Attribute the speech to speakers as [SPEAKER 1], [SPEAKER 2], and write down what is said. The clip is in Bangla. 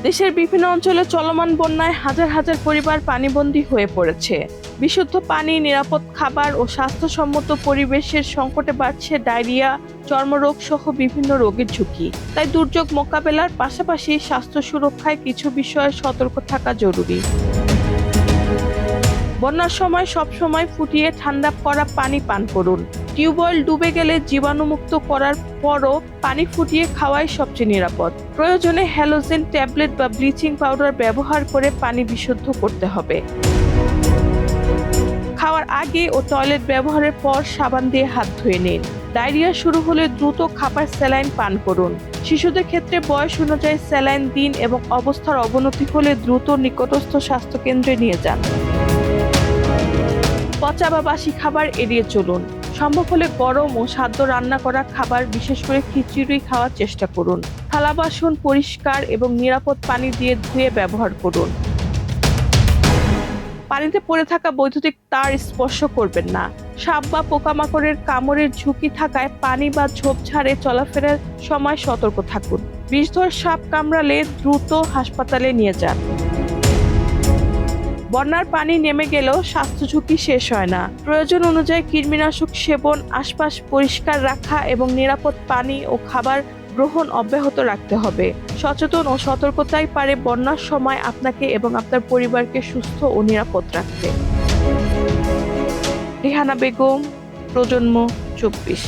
[SPEAKER 1] দেশের বিভিন্ন অঞ্চলে চলমান বন্যায় হাজার হাজার পরিবার পানিবন্দী হয়ে পড়েছে। বিশুদ্ধ পানি, নিরাপদ খাবার ও স্বাস্থ্যসম্মত পরিবেশের সংকটে বাড়ছে ডায়রিয়া, চর্মরোগ সহ বিভিন্ন রোগের ঝুঁকি। তাই দুর্যোগ মোকাবেলার পাশাপাশি স্বাস্থ্য সুরক্ষায় কিছু বিষয়ে সতর্ক থাকা জরুরি। বন্যার সময় সবসময় ফুটিয়ে ঠান্ডা করা পানি পান করুন। টিউবওয়েল ডুবে গেলে জীবাণুমুক্ত করার পরও পানি ফুটিয়ে খাওয়াই সবচেয়ে নিরাপদ। প্রয়োজনে হ্যালোজেন ট্যাবলেট বা ব্লিচিং পাউডার ব্যবহার করে পানি বিশুদ্ধ করতে হবে। খাওয়ার আগে ও টয়লেট ব্যবহারের পর সাবান দিয়ে হাত ধুয়ে নিন। ডায়রিয়া শুরু হলে দ্রুত খাবার স্যালাইন পান করুন। শিশুদের ক্ষেত্রে বয়স অনুযায়ী স্যালাইন দিন এবং অবস্থার অবনতি হলে দ্রুত নিকটস্থ স্বাস্থ্যকেন্দ্রে নিয়ে যান। পচা বা বাসি খাবার এড়িয়ে চলুন। সম্ভব হলে গরম ও সাদ্য রান্না করা খাবার, বিশেষ করে খিচুড়ি খাওয়ার চেষ্টা করুন। থালা বাসন পরিষ্কার এবং নিরাপদ পানি দিয়ে ধুয়ে ব্যবহার করুন। পানিতে পড়ে থাকা বৈদ্যুতিক তার স্পর্শ করবেন না। সাপ বা পোকামাকড়ের কামড়ের ঝুঁকি থাকায় পানি বা ঝোপঝাড়ে চলাফেরার সময় সতর্ক থাকুন। বিষধর সাপ কামড়ালে দ্রুত হাসপাতালে নিয়ে যান। বন্যার পানি নেমে গেলেও স্বাস্থ্য ঝুঁকি শেষ হয় না। প্রয়োজন অনুযায়ী কৃমিনাশক সেবন, আশপাশ পরিষ্কার রাখা এবং নিরাপদ পানি ও খাবার গ্রহণ অব্যাহত রাখতে হবে। সচেতন ও সতর্কতাই পারে বন্যার সময় আপনাকে এবং আপনার পরিবারকে সুস্থ ও নিরাপদ রাখতে। রিহানা বেগম, প্রজন্ম 24।